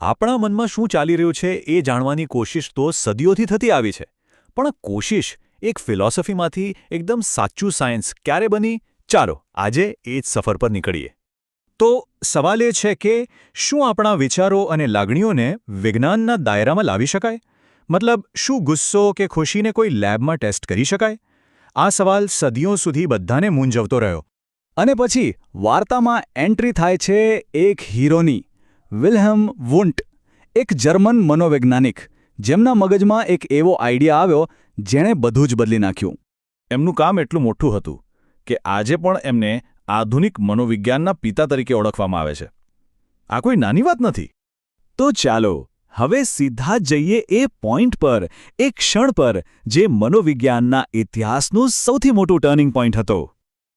આપણા મનમાં શું ચાલી રહ્યું છે એ જાણવાની કોશિશ તો સદીઓથી થતી આવી છે, પણ કોશિશ એક ફિલોસોફીમાંથી એકદમ સાચું સાયન્સ ક્યારે બની? ચાલો આજે એ જ સફર પર નીકળીએ. તો સવાલ એ છે કે શું આપણા વિચારો અને લાગણીઓને વિજ્ઞાનના દાયરામાં લાવી શકાય? મતલબ શું ગુસ્સો કે ખુશીને કોઈ લેબમાં ટેસ્ટ કરી શકાય? આ સવાલ સદીઓ સુધી બધાને મૂંઝવતો રહ્યો. અને પછી વાર્તામાં એન્ટ્રી થાય છે એક હીરોની, વિલ્હેલ્મ વુન્ટ, એક જર્મન મનોવૈજ્ઞાનિક, જેમના મગજમાં એક એવો આઈડિયા આવ્યો જેણે બધું જ બદલી નાખ્યું. એમનું કામ એટલું મોટું હતું કે આજે પણ એમને આધુનિક મનોવિજ્ઞાનના પિતા તરીકે ઓળખવામાં આવે છે. આ કોઈ નાની વાત નથી. તો ચાલો હવે સીધા જઈએ એ પોઈન્ટ પર, એ ક્ષણ પર જે મનોવિજ્ઞાનના ઇતિહાસનું સૌથી મોટું ટર્નિંગ પોઈન્ટ હતો.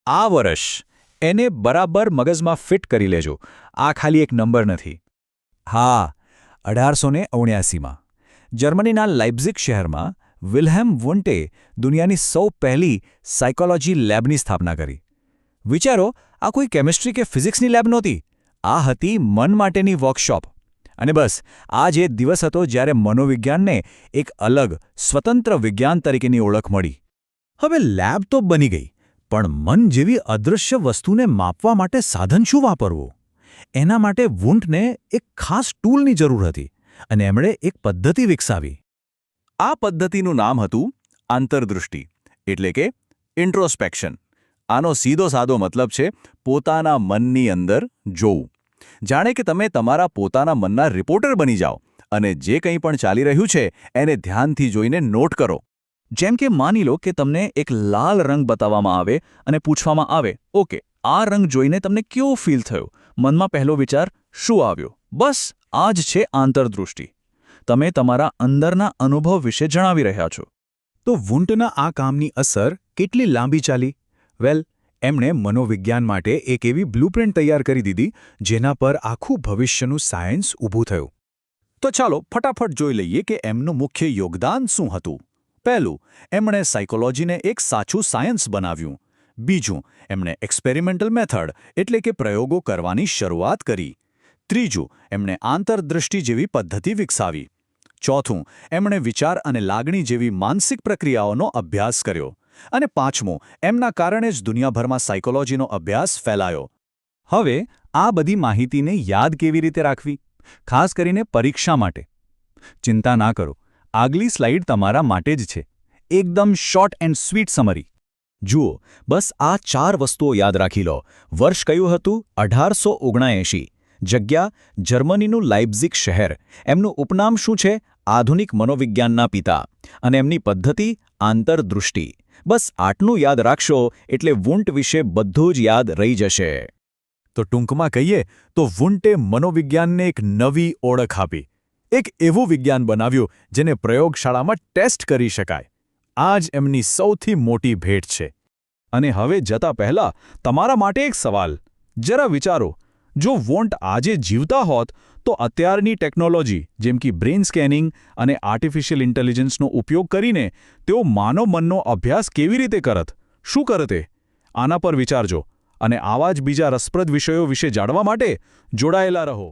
આ વર્ષ એને બરાબર મગજમાં ફિટ કરી લેજો. આ ખાલી એક નંબર નથી. હા, 1879માં જર્મનીના લાઇપ્ઝિગ શહેરમાં વિલ્હેલ્મ વુન્ટે દુનિયાની સૌ પહેલી સાયકોલોજી લેબની સ્થાપના કરી. વિચારો, આ કોઈ કેમિસ્ટ્રી કે ફિઝિક્સની લેબ નહોતી. આ હતી મન માટેની વર્કશોપ. અને બસ આ જ એ દિવસ હતો જ્યારે મનોવિજ્ઞાનને એક અલગ, સ્વતંત્ર વિજ્ઞાન તરીકેની ઓળખ મળી. હવે લેબ તો બની ગઈ, પણ મન જેવી અદૃશ્ય વસ્તુને માપવા માટે સાધન શું વાપરવું? એના માટે વુન્ટને એક ખાસ ટૂલની જરૂર હતી, અને એમણે એક પદ્ધતિ વિકસાવી. આ પદ્ધતિનું નામ હતું આંતરદૃષ્ટિ, એટલે કે ઇન્ટ્રોસ્પેક્શન. આનો સીધો સાદો મતલબ છે પોતાના મનની અંદર જોવું. જાણે કે તમે તમારા પોતાના મનના રિપોર્ટર બની જાઓ અને જે કંઈ પણ ચાલી રહ્યું છે એને ધ્યાનથી જોઈને નોટ કરો. જેમ કે માની લો કે તમને એક લાલ રંગ બતાવવામાં આવે અને પૂછવામાં આવે, ઓકે, આ રંગ જોઈને તમને કેવું ફીલ થયું? મનમાં પહેલો વિચાર શું આવ્યો? બસ આ જ છે આંતરદૃષ્ટિ. તમે તમારા અંદરના અનુભવ વિશે જણાવી રહ્યા છો. તો વુન્ટના આ કામની અસર કેટલી લાંબી ચાલી? વેલ, એમણે મનોવિજ્ઞાન માટે એક એવી બ્લુપ્રિન્ટ તૈયાર કરી દીધી જેના પર આખું ભવિષ્યનું સાયન્સ ઊભું થયું. તો ચાલો ફટાફટ જોઈ લઈએ કે એમનું મુખ્ય યોગદાન શું હતું. પહેલું, એમણે સાયકોલોજીને એક સાચું સાયન્સ બનાવ્યું. બીજું, એમણે એક્સપેરિમેન્ટલ મેથડ એટલે કે પ્રયોગો કરવાની શરૂઆત કરી. ત્રીજું, એમણે આંતરદૃષ્ટિ જેવી પદ્ધતિ વિકસાવી. ચોથું, એમણે વિચાર અને લાગણી જેવી માનસિક પ્રક્રિયાઓનો અભ્યાસ કર્યો. અને પાંચમું, એમના કારણે જ દુનિયાભરમાં સાયકોલોજીનો અભ્યાસ ફેલાયો. હવે આ બધી માહિતીને યાદ કેવી રીતે રાખવી? ખાસ કરીને પરીક્ષા માટે. ચિંતા ના કરો, આગલી સ્લાઇડ તમારા માટે જ છે. એકદમ શોર્ટ એન્ડ સ્વીટ સમરી. જુઓ, બસ આ 4 વસ્તુઓ યાદ રાખી લો. વર્ષ કયું હતું? 1879. જગ્યા જર્મનીનું લાઇપ્ઝિગ શહેર. એમનું ઉપનામ શું છે? આધુનિક મનોવિજ્ઞાનના પિતા. અને એમની પદ્ધતિ આંતરદૃષ્ટિ. બસ આટલું યાદ રાખશો એટલે વુન્ટ વિશે બધું જ યાદ રહી જશે. તો ટૂંકમાં કહીએ તો વુન્ટે મનોવિજ્ઞાનને એક નવી ઓળખ આપી. એક એવું વિજ્ઞાન બનાવ્યું જેને પ્રયોગશાળામાં ટેસ્ટ કરી શકાય. આ જ એમની સૌથી મોટી ભેટ છે. અને હવે જતા પહેલા તમારા માટે એક સવાલ. જરા વિચારો, જો વોન્ટ આજે જીવતા હોત તો અત્યારની ટેકનોલોજી જેમ કે બ્રેઇન સ્કેનિંગ અને આર્ટિફિશિયલ ઇન્ટેલિજન્સનો ઉપયોગ કરીને તેઓ માનવ મનનો અભ્યાસ કેવી રીતે કરત? શું કરતે? આના પર વિચારજો અને આવા જ બીજા રસપ્રદ વિષયો વિશે જાણવા માટે જોડાયેલા રહો.